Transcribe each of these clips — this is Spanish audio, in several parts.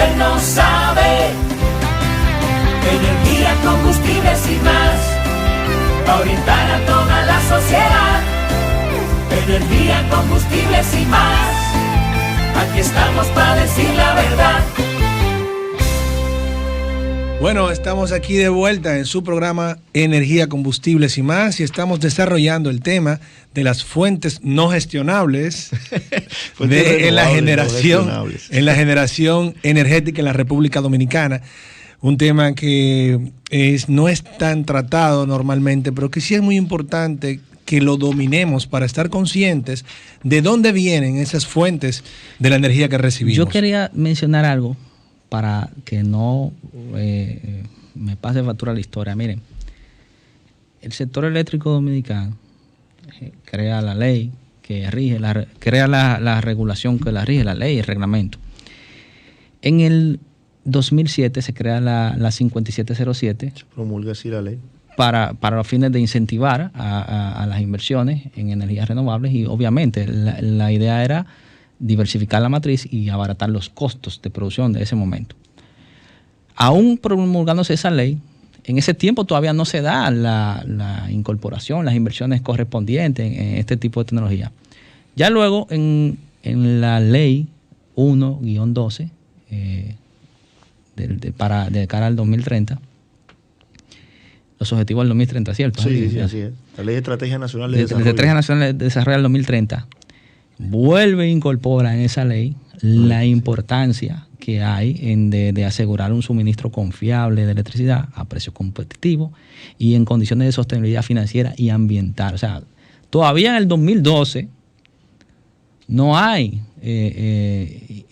gobierno sabe. Energía, combustibles y más, para orientar a toda la sociedad. Energía, combustibles y más, aquí estamos para decir la verdad. Bueno, estamos aquí de vuelta en su programa Energía, Combustibles y Más, y estamos desarrollando el tema de las fuentes no gestionables en la generación energética en la República Dominicana. Un tema que no es tan tratado normalmente, pero que sí es muy importante que lo dominemos para estar conscientes de dónde vienen esas fuentes de la energía que recibimos. Yo quería mencionar algo para que no me pase factura la historia. Miren, el sector eléctrico dominicano crea la ley que rige, crea la regulación que la rige, la ley y el reglamento. En el 2007 se crea la 5707. Se promulga así la ley. Para los fines de incentivar a las inversiones en energías renovables, y obviamente la idea era diversificar la matriz y abaratar los costos de producción de ese momento. Aún promulgándose esa ley, en ese tiempo todavía no se da la incorporación, las inversiones correspondientes en este tipo de tecnología. Ya luego en la ley 1-12 de cara al 2030, los objetivos del 2030, ¿cierto? Sí, así es. La Ley de Estrategia Nacional de Desarrollo. La Estrategia Nacional de Desarrollo del 2030 vuelve e incorpora en esa ley la importancia que hay de asegurar un suministro confiable de electricidad a precio competitivo y en condiciones de sostenibilidad financiera y ambiental. O sea, todavía en el 2012 no hay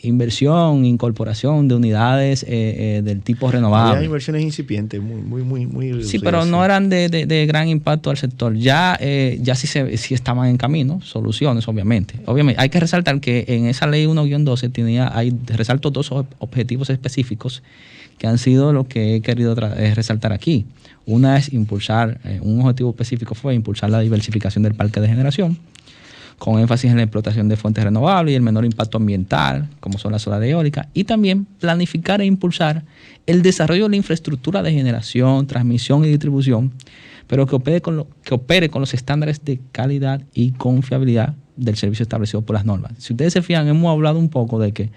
inversión, incorporación de unidades del tipo renovable. Había inversiones incipientes, muy reducidas. Sí, pero no eran de gran impacto al sector. Ya sí estaban en camino, soluciones, obviamente. Hay que resaltar que en esa ley 1-12 resalto dos objetivos específicos que han sido lo que he querido resaltar aquí. Una es impulsar, un objetivo específico fue impulsar la diversificación del parque de generación, con énfasis en la explotación de fuentes renovables y el menor impacto ambiental, como son la solar y eólica, y también planificar e impulsar el desarrollo de la infraestructura de generación, transmisión y distribución, pero que opere con los estándares de calidad y confiabilidad del servicio establecido por las normas. Si ustedes se fijan, hemos hablado un poco de que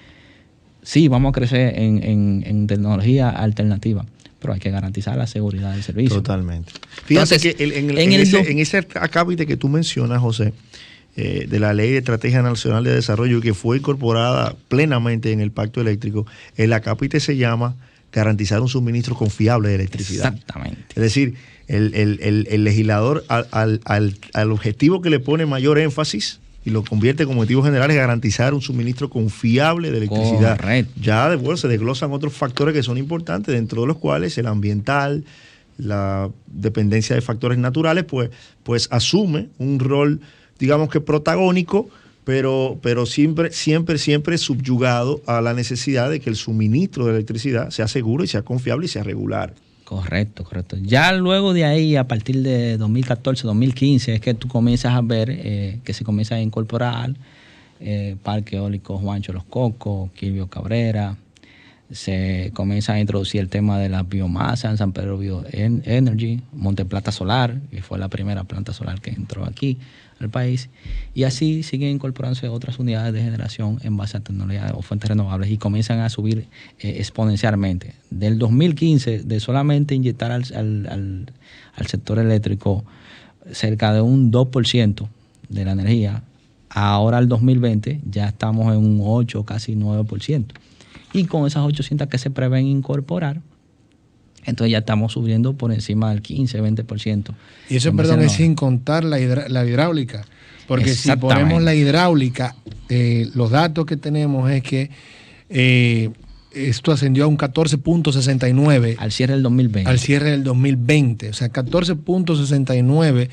sí, vamos a crecer en tecnología alternativa, pero hay que garantizar la seguridad del servicio. Totalmente. Fíjate que en ese acápite que tú mencionas, José, de la Ley de Estrategia Nacional de Desarrollo, que fue incorporada plenamente en el Pacto Eléctrico, el acápite se llama garantizar un suministro confiable de electricidad. Exactamente. Es decir, el legislador al objetivo que le pone mayor énfasis y lo convierte como objetivo general es garantizar un suministro confiable de electricidad. Correcto. Ya después se desglosan otros factores que son importantes, dentro de los cuales el ambiental, la dependencia de factores naturales, pues asume un rol, digamos que protagónico, pero siempre subyugado a la necesidad de que el suministro de electricidad sea seguro y sea confiable y sea regular. Correcto. Ya luego de ahí, a partir de 2014, 2015, es que tú comienzas a ver que se comienza a incorporar Parque Eólico Juancho Los Cocos, Quilvio-Cabrera. Se comienza a introducir el tema de las biomasas en San Pedro Bioenergy, Monteplata Solar, que fue la primera planta solar que entró aquí al país, y así siguen incorporándose otras unidades de generación en base a tecnologías o fuentes renovables y comienzan a subir exponencialmente. Del 2015, de solamente inyectar al sector eléctrico cerca de un 2% de la energía, ahora al 2020 ya estamos en un 8, casi 9%. Y con esas 800 que se prevén incorporar, entonces ya estamos subiendo por encima del 15-20%. Y eso, perdón, es sin contar la hidráulica. Porque si ponemos la hidráulica, los datos que tenemos es que esto ascendió a un 14.69. Al cierre del 2020. Al cierre del 2020. O sea, 14.69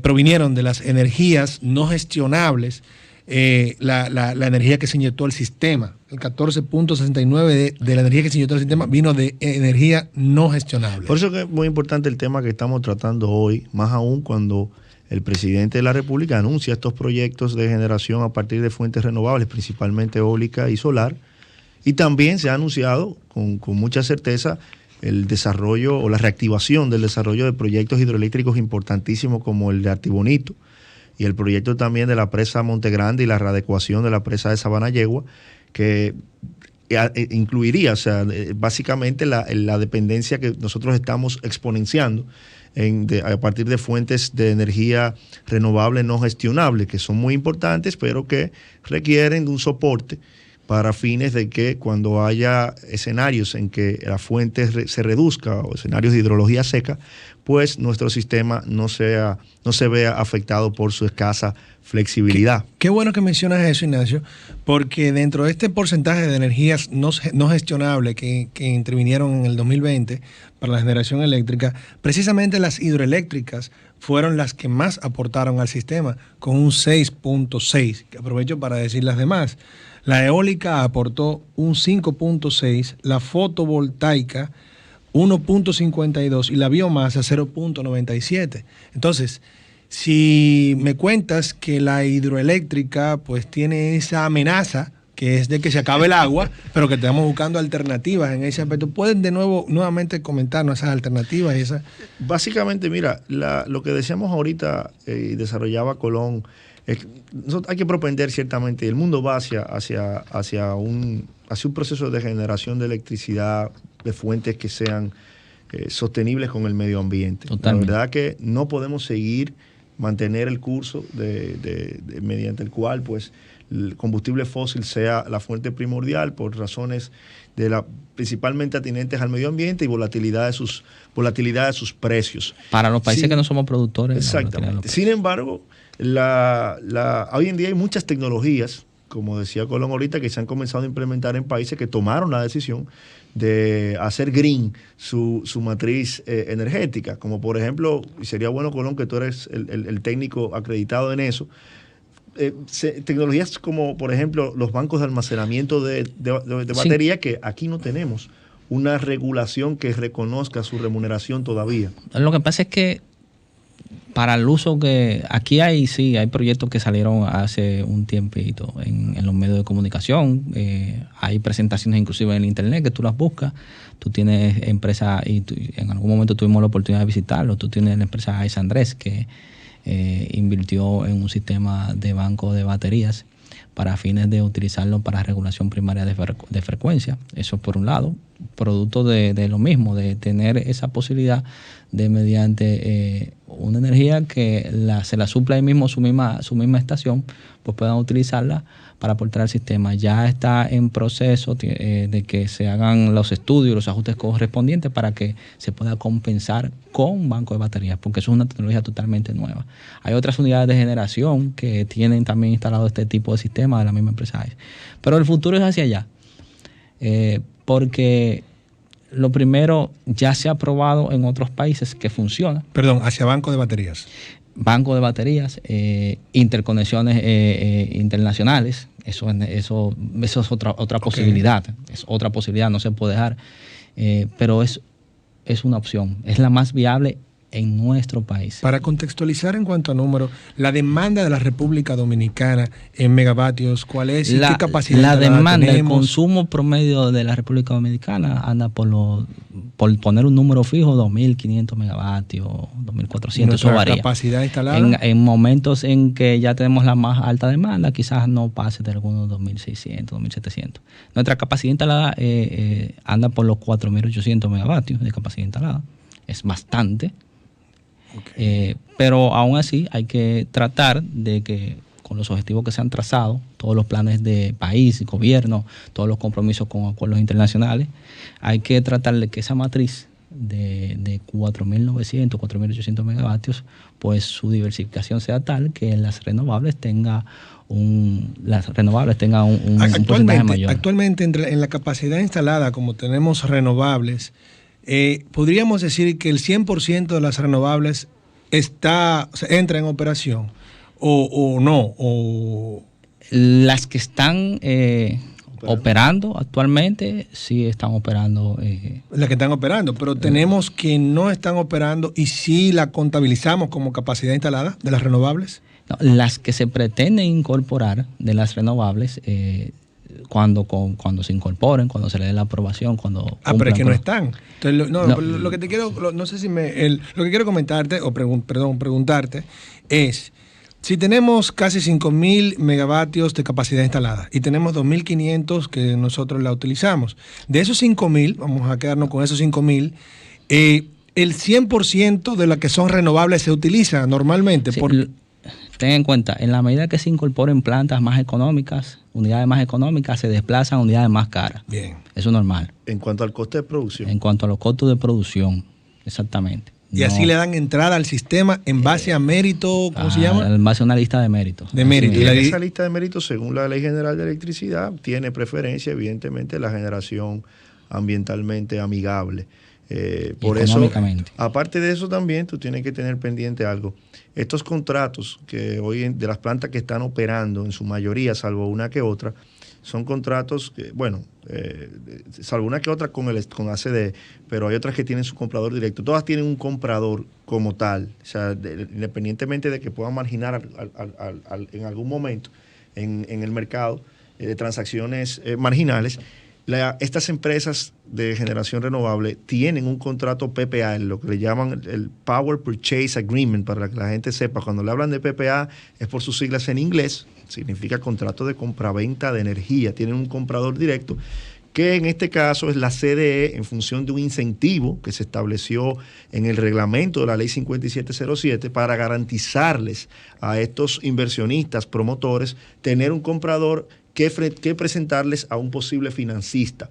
provinieron de las energías no gestionables, la energía que se inyectó al sistema. El 14.69 de la energía que se inyectó al sistema vino de energía no gestionable. Por eso que es muy importante el tema que estamos tratando hoy, más aún cuando el presidente de la República anuncia estos proyectos de generación a partir de fuentes renovables, principalmente eólica y solar, Y también se ha anunciado con mucha certeza el desarrollo o la reactivación del desarrollo de proyectos hidroeléctricos importantísimos como el de Artibonito y el proyecto también de la presa Monte Grande y la readecuación de la presa de Sabana Yegua, que incluiría, o sea, básicamente la dependencia que nosotros estamos exponenciando a partir de fuentes de energía renovable no gestionable, que son muy importantes, pero que requieren de un soporte para fines de que cuando haya escenarios en que la fuente se reduzca o escenarios de hidrología seca, pues nuestro sistema no se vea afectado por su escasa flexibilidad. Qué bueno que mencionas eso, Ignacio, porque dentro de este porcentaje de energías no gestionables que intervinieron en el 2020 para la generación eléctrica, precisamente las hidroeléctricas fueron las que más aportaron al sistema, con un 6.6, que aprovecho para decir las demás. La eólica aportó un 5.6, la fotovoltaica 1.52 y la biomasa 0.97. Entonces, si me cuentas que la hidroeléctrica pues tiene esa amenaza que es de que se acabe el agua, pero que estamos buscando alternativas en ese aspecto, ¿pueden nuevamente comentarnos esas alternativas? Básicamente, mira, lo que decíamos ahorita y desarrollaba Colón, hay que propender ciertamente, el mundo va hacia un proceso de generación de electricidad de fuentes que sean sostenibles con el medio ambiente. Totalmente. La verdad que no podemos mantener el curso mediante el cual pues el combustible fósil sea la fuente primordial por razones principalmente atinentes al medio ambiente y volatilidad de sus precios. Para los países que no somos productores. Exactamente. Sin embargo, hoy en día hay muchas tecnologías, como decía Colón ahorita, que se han comenzado a implementar en países que tomaron la decisión de hacer green su matriz energética, como por ejemplo, y sería bueno, Colón, que tú eres el técnico acreditado en eso, tecnologías como por ejemplo los bancos de almacenamiento de batería, sí, que aquí no tenemos una regulación que reconozca su remuneración todavía. Lo que pasa es que para el uso que aquí hay proyectos que salieron hace un tiempito en los medios de comunicación. Hay presentaciones inclusive en internet que tú las buscas. Tú tienes empresas, y en algún momento tuvimos la oportunidad de visitarlo. Tú tienes la empresa Ais Andrés, que invirtió en un sistema de banco de baterías para fines de utilizarlo para regulación primaria de frecuencia. Eso por un lado, producto de lo mismo, de tener esa posibilidad de mediante una energía que se la supla ahí mismo su misma estación, pues puedan utilizarla para aportar al sistema. Ya está en proceso de que se hagan los estudios, los ajustes correspondientes para que se pueda compensar con un banco de baterías, porque eso es una tecnología totalmente nueva. Hay otras unidades de generación que tienen también instalado este tipo de sistema de la misma empresa. Pero el futuro es hacia allá, porque lo primero ya se ha probado en otros países que funciona. Perdón, hacia banco de baterías. Banco de baterías, interconexiones internacionales, eso es otra posibilidad, es otra posibilidad, no se puede dejar, pero es una opción, es la más viable en nuestro país. Para contextualizar en cuanto a números, la demanda de la República Dominicana en megavatios, ¿cuál es? ¿Y qué capacidad la demanda, tenemos? El consumo promedio de la República Dominicana anda por poner un número fijo, 2.500 megavatios, 2.400, eso varía. ¿Capacidad instalada? En momentos en que ya tenemos la más alta demanda, quizás no pase de algunos 2.600, 2.700. Nuestra capacidad instalada anda por los 4.800 megavatios de capacidad instalada. Es bastante. Okay. Pero aún así hay que tratar de que con los objetivos que se han trazado, todos los planes de país y gobierno, todos los compromisos con acuerdos internacionales, hay que tratar de que esa matriz de 4.900, 4.800 megavatios, pues su diversificación sea tal que las renovables tengan un porcentaje mayor. Actualmente en la capacidad instalada, como tenemos renovables, podríamos decir que el 100% de las renovables entra en operación o no. Las que están operando actualmente sí están operando. Las que están operando, pero tenemos que no están operando y sí la contabilizamos como capacidad instalada de las renovables. No, las que se pretenden incorporar de las renovables cuando se incorporen, cuando se le dé la aprobación, cuando pero es que no con- están. Entonces, lo que te quiero, no sé si lo que quiero comentarte, o preguntarte, es, si tenemos casi 5.000 megavatios de capacidad instalada y tenemos 2.500 que nosotros la utilizamos, de esos 5.000, vamos a quedarnos con esos 5.000, el 100% de las que son renovables se utiliza normalmente. Sí, ten en cuenta, en la medida que se incorporen plantas más económicas, unidades más económicas, se desplazan a unidades más caras. Bien. Eso es normal. En cuanto al coste de producción. En cuanto a los costos de producción, exactamente. Y así le dan entrada al sistema en base a mérito, ¿cómo se llama? En base a una lista de méritos. De mérito. Y Y en la- esa lista de méritos, según la Ley General de Electricidad, tiene preferencia, evidentemente, la generación ambientalmente amigable. Por eso, Económicamente. aparte de eso también, tú tienes que tener pendiente algo. Estos contratos que hoy de las plantas que están operando, en su mayoría, salvo una que otra, son contratos que, bueno, salvo una que otra con ACD, pero hay otras que tienen su comprador directo. Todas tienen un comprador como tal, o sea, independientemente de que puedan marginar en algún momento en el mercado de transacciones marginales. Estas empresas de generación renovable tienen un contrato PPA, lo que le llaman el Power Purchase Agreement, para que la gente sepa. Cuando le hablan de PPA es por sus siglas en inglés, significa contrato de compraventa de energía. Tienen un comprador directo, que en este caso es la CDE, en función de un incentivo que se estableció en el reglamento de la Ley 5707 para garantizarles a estos inversionistas, promotores, tener un comprador que presentarles a un posible financista.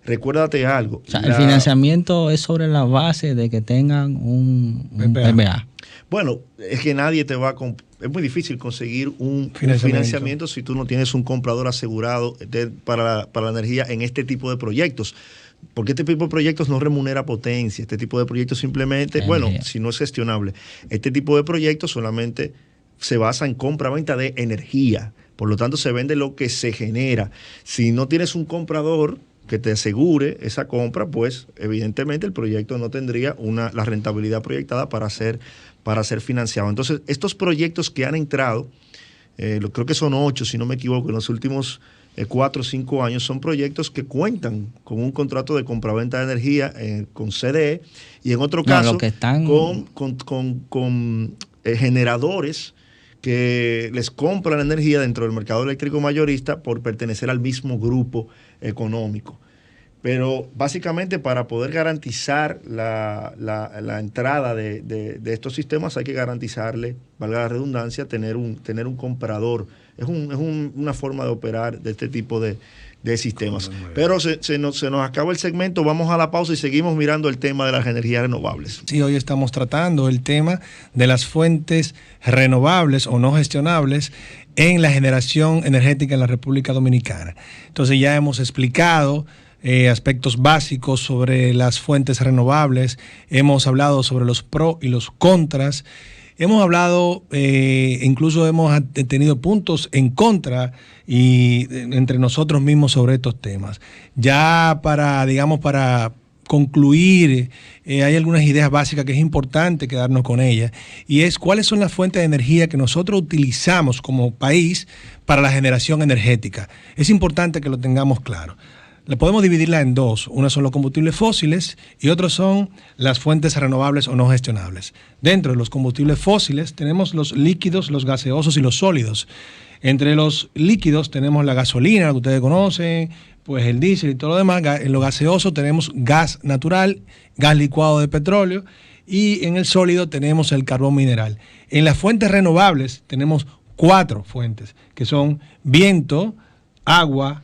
Recuérdate algo. O sea, el financiamiento es sobre la base de que tengan un PPA. Bueno, es que nadie te va a... Es muy difícil conseguir un financiamiento si tú no tienes un comprador asegurado para la energía en este tipo de proyectos. Porque este tipo de proyectos no remunera potencia. Este tipo de proyectos simplemente, si no es gestionable, este tipo de proyectos solamente se basa en compra-venta de energía. Por lo tanto, se vende lo que se genera. Si no tienes un comprador que te asegure esa compra, pues evidentemente el proyecto no tendría la rentabilidad proyectada para ser financiado. Entonces, estos proyectos que han entrado, creo que son 8, si no me equivoco, en los últimos 4 o 5 años, son proyectos que cuentan con un contrato de compraventa de energía con CDE, y en otro caso con generadores que les compran energía dentro del mercado eléctrico mayorista por pertenecer al mismo grupo económico. Pero básicamente, para poder garantizar la entrada de estos sistemas, hay que garantizarle, valga la redundancia, tener un comprador. Es una forma de operar de este tipo de sistemas. Pero se nos acaba el segmento, vamos a la pausa y seguimos mirando el tema de las energías renovables. Sí, hoy estamos tratando el tema de las fuentes renovables o no gestionables en la generación energética en la República Dominicana. Entonces ya hemos explicado aspectos básicos sobre las fuentes renovables, hemos hablado sobre los pros y los contras, hemos hablado, incluso hemos tenido puntos en contra y entre nosotros mismos sobre estos temas. Ya para concluir, hay algunas ideas básicas que es importante quedarnos con ellas, y es cuáles son las fuentes de energía que nosotros utilizamos como país para la generación energética. Es importante que lo tengamos claro. Podemos dividirla en dos. Una son los combustibles fósiles y otros son las fuentes renovables o no gestionables. Dentro de los combustibles fósiles tenemos los líquidos, los gaseosos y los sólidos. Entre los líquidos tenemos la gasolina, la que ustedes conocen, pues el diésel y todo lo demás. En lo gaseoso tenemos gas natural, gas licuado de petróleo, y en el sólido tenemos el carbón mineral. En las fuentes renovables tenemos 4 fuentes, que son viento, agua,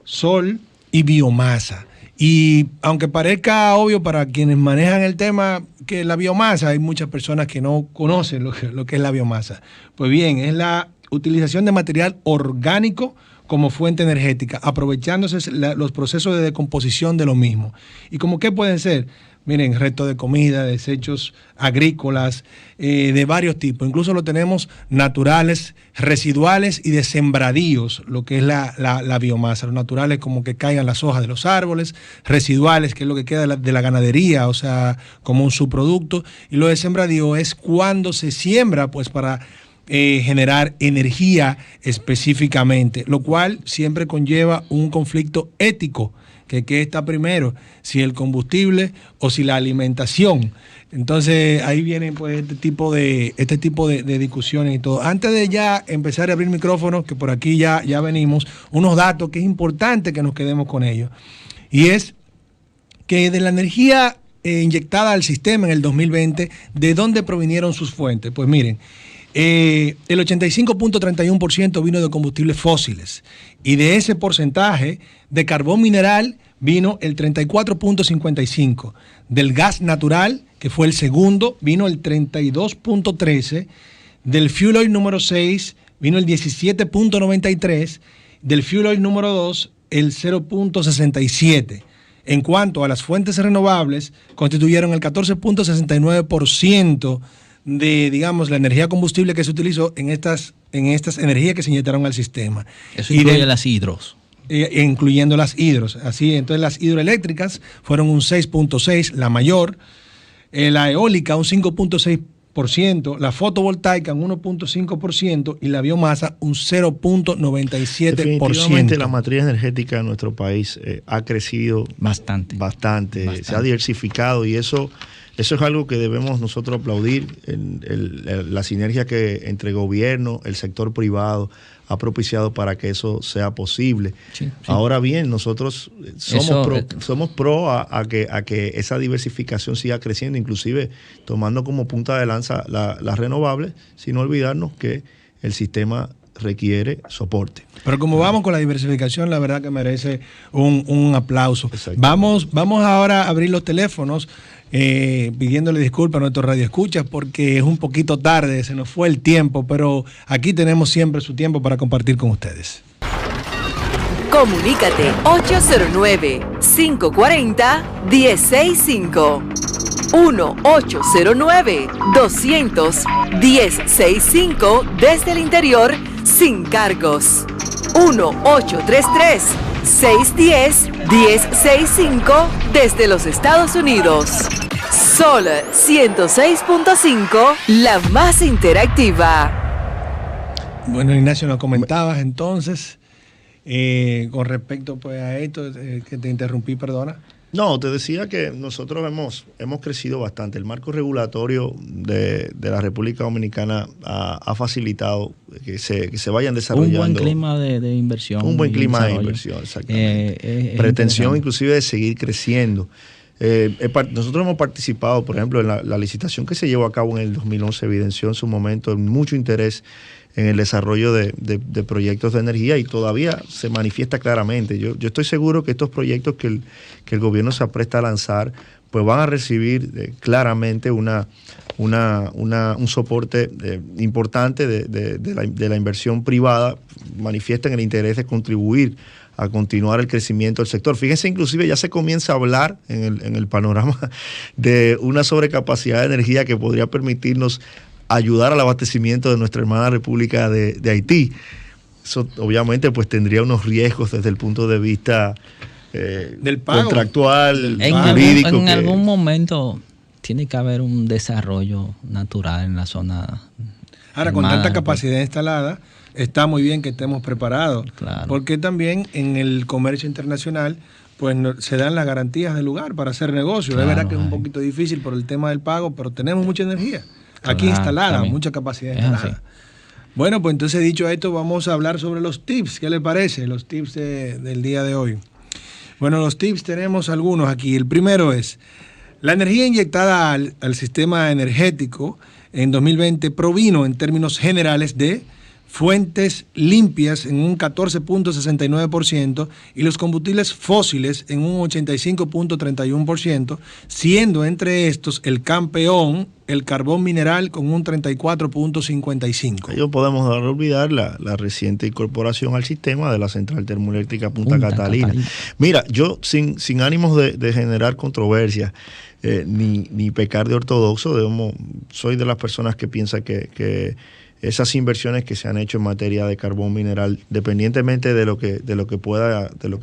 sol y biomasa. Y aunque parezca obvio para quienes manejan el tema que la biomasa, hay muchas personas que no conocen lo que es la biomasa. Pues bien, es la utilización de material orgánico como fuente energética, aprovechándose los procesos de decomposición de lo mismo. ¿Y como qué pueden ser? Miren, restos de comida, desechos agrícolas, de varios tipos. Incluso lo tenemos naturales, residuales y de sembradíos, lo que es la biomasa. Los naturales, como que caigan las hojas de los árboles; residuales, que es lo que queda de la ganadería, o sea, como un subproducto; y lo de sembradío es cuando se siembra, pues para generar energía específicamente, lo cual siempre conlleva un conflicto ético, que qué está primero, si el combustible o si la alimentación. Entonces ahí vienen pues este tipo de discusiones y todo. Antes de ya empezar a abrir micrófonos, que por aquí ya venimos, unos datos que es importante que nos quedemos con ellos. Y es que de la energía inyectada al sistema en el 2020, ¿de dónde provinieron sus fuentes? Pues miren, el 85.31% vino de combustibles fósiles, y de ese porcentaje de carbón mineral vino el 34.55%, del gas natural, que fue el segundo, vino el 32.13%, del fuel oil número 6 vino el 17.93%, del fuel oil número 2 el 0.67%. En cuanto a las fuentes renovables, constituyeron el 14.69% de, digamos, la energía combustible que se utilizó en estas energías que se inyectaron al sistema. Eso incluye las hidros. Incluyendo las hidros. Así, entonces las hidroeléctricas fueron un 6.6%, la mayor. La eólica un 5.6%, la fotovoltaica un 1.5% y la biomasa un 0.97%. Definitivamente la matriz energética de nuestro país ha crecido bastante, se ha diversificado, y eso es algo que debemos nosotros aplaudir, la sinergia que entre gobierno, el sector privado ha propiciado para que eso sea posible. Sí. Ahora bien, nosotros somos pro a que esa diversificación siga creciendo, inclusive tomando como punta de lanza las renovables, sin olvidarnos que el sistema requiere soporte. Pero como vamos con la diversificación, la verdad que merece un aplauso. Vamos ahora a abrir los teléfonos, pidiéndole disculpas a nuestros radioescuchas porque es un poquito tarde, se nos fue el tiempo, pero aquí tenemos siempre su tiempo para compartir con ustedes. Comunícate 809-540-1065. 1-809-200-1065 desde el interior sin cargos. 1-833-610-1065 desde los Estados Unidos. Sol 106.5, la más interactiva. Bueno, Ignacio, nos comentabas entonces con respecto pues a esto, que te interrumpí, perdona. No, te decía que nosotros hemos crecido bastante. El marco regulatorio de la República Dominicana ha facilitado que se vayan desarrollando. Un buen clima de inversión. Un buen clima de inversión, exactamente. Pretensión inclusive de seguir creciendo. Nosotros hemos participado, por ejemplo, en la licitación que se llevó a cabo en el 2011, evidenció en su momento mucho interés en el desarrollo de proyectos de energía, y todavía se manifiesta claramente. Yo estoy seguro que estos proyectos que el gobierno se apresta a lanzar, pues van a recibir claramente un soporte importante de la inversión privada. Manifiestan el interés de contribuir a continuar el crecimiento del sector. Fíjense, inclusive ya se comienza a hablar en el panorama de una sobrecapacidad de energía que podría permitirnos ayudar al abastecimiento de nuestra hermana República de Haití. Eso obviamente pues tendría unos riesgos desde el punto de vista del pago contractual, jurídico. En algún momento tiene que haber un desarrollo natural en la zona. Ahora, con tanta capacidad instalada, está muy bien que estemos preparados, claro, porque también en el comercio internacional pues se dan las garantías del lugar para hacer negocio. Claro, es verdad que es un poquito difícil por el tema del pago, pero tenemos mucha energía aquí instalada, también mucha capacidad instalada. Bueno, pues entonces, dicho esto, vamos a hablar sobre los tips. ¿Qué le parece? Los tips del día de hoy. Bueno, los tips tenemos algunos aquí. El primero es: la energía inyectada al sistema energético en 2020 provino en términos generales de fuentes limpias en un 14.69% y los combustibles fósiles en un 85.31%, siendo entre estos el campeón el carbón mineral con un 34.55%. No podemos olvidar la reciente incorporación al sistema de la central termoeléctrica Punta Catalina. Mira, yo sin ánimos de generar controversia, ni pecar de ortodoxo, soy de las personas que piensan que esas inversiones que se han hecho en materia de carbón mineral, dependientemente de lo que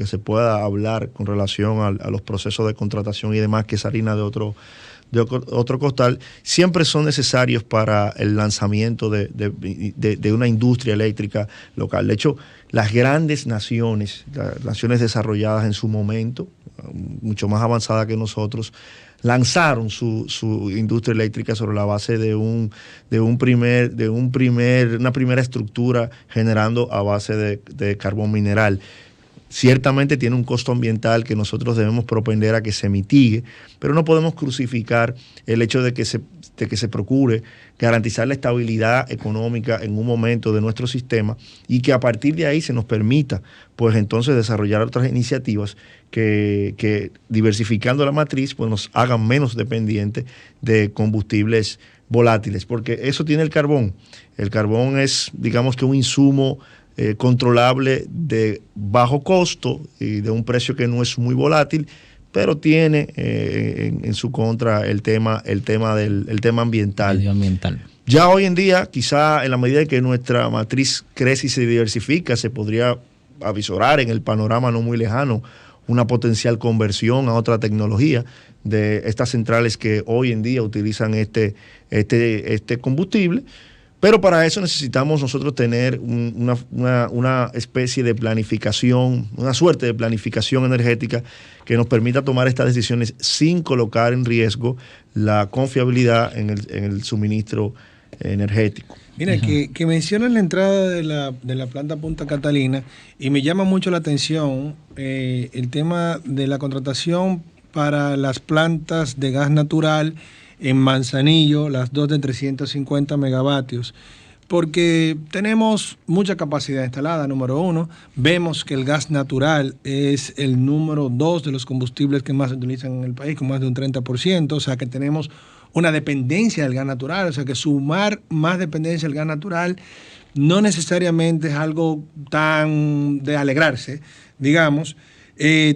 se pueda hablar con relación a los procesos de contratación y demás, que es harina de otro de otro costal, siempre son necesarios para el lanzamiento de una industria eléctrica local. De hecho, las grandes naciones, las naciones desarrolladas en su momento, mucho más avanzadas que nosotros, lanzaron su industria eléctrica sobre la base de una primera estructura generando a base de carbón mineral. Ciertamente tiene un costo ambiental que nosotros debemos propender a que se mitigue, pero no podemos crucificar el hecho de que se procure garantizar la estabilidad económica en un momento de nuestro sistema y que a partir de ahí se nos permita, pues entonces desarrollar otras iniciativas que diversificando la matriz, pues nos hagan menos dependientes de combustibles volátiles, porque eso tiene el carbón. El carbón es, digamos que un insumo controlable de bajo costo y de un precio que no es muy volátil, pero tiene en su contra el tema ambiental. Medioambiental. Ya hoy en día, quizá en la medida en que nuestra matriz crece y se diversifica, se podría avisorar en el panorama no muy lejano una potencial conversión a otra tecnología de estas centrales que hoy en día utilizan este combustible. Pero para eso necesitamos nosotros tener una especie de planificación, una suerte de planificación energética que nos permita tomar estas decisiones sin colocar en riesgo la confiabilidad en el suministro energético. Mira, que mencionan la entrada de la planta Punta Catalina y me llama mucho la atención el tema de la contratación para las plantas de gas natural en Manzanillo, las dos de 350 megavatios, porque tenemos mucha capacidad instalada, número uno. Vemos que el gas natural es el número 2 de los combustibles que más se utilizan en el país, con más de un 30%, o sea que tenemos una dependencia del gas natural, o sea que sumar más dependencia del gas natural no necesariamente es algo tan de alegrarse, digamos.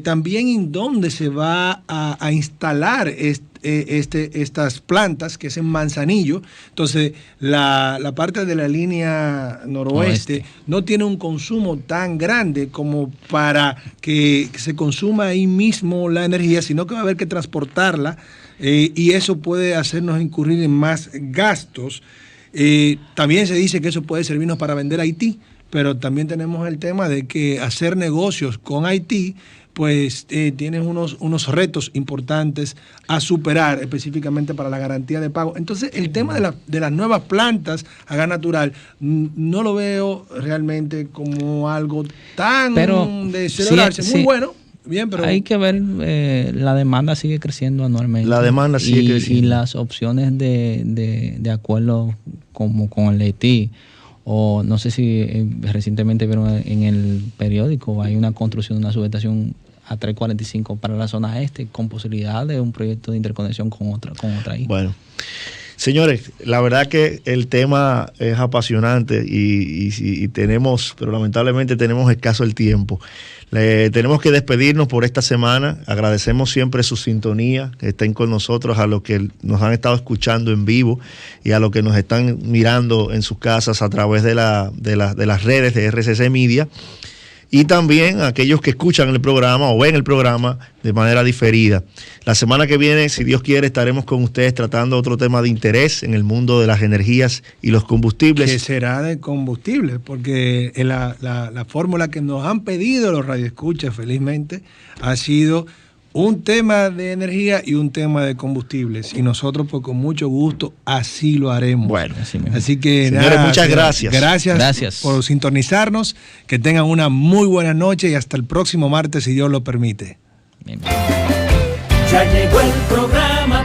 También en dónde se va a instalar estas plantas, que es en Manzanillo. Entonces, la parte de la línea noroeste no tiene un consumo tan grande como para que se consuma ahí mismo la energía, sino que va a haber que transportarla y eso puede hacernos incurrir en más gastos. También se dice que eso puede servirnos para vender a Haití, pero también tenemos el tema de que hacer negocios con Haití pues tienen unos retos importantes a superar, específicamente para la garantía de pago. Entonces, el tema de las nuevas plantas a gas natural no lo veo realmente como algo tan de celebrarse. Muy bueno, bien, pero hay que ver, la demanda sigue creciendo anualmente. La demanda sigue creciendo. Y las opciones de acuerdo como con el Haití, o no sé si recientemente vieron en el periódico, hay una construcción de una subestación a 345 para la zona este, con posibilidad de un proyecto de interconexión con otra ahí. Bueno, señores, la verdad que el tema es apasionante y tenemos, pero lamentablemente tenemos escaso el tiempo. Tenemos que despedirnos por esta semana. Agradecemos siempre su sintonía, que estén con nosotros, a los que nos han estado escuchando en vivo y a los que nos están mirando en sus casas a través de las redes de RCC Media. Y también a aquellos que escuchan el programa o ven el programa de manera diferida. La semana que viene, si Dios quiere, estaremos con ustedes tratando otro tema de interés en el mundo de las energías y los combustibles. Que será de combustible, porque la fórmula que nos han pedido los radioescuchas, felizmente, ha sido un tema de energía y un tema de combustibles. Y nosotros, pues con mucho gusto, así lo haremos. Bueno, así que señores, nada, muchas gracias. Gracias por sintonizarnos. Que tengan una muy buena noche y hasta el próximo martes, si Dios lo permite. Ya llegó el programa.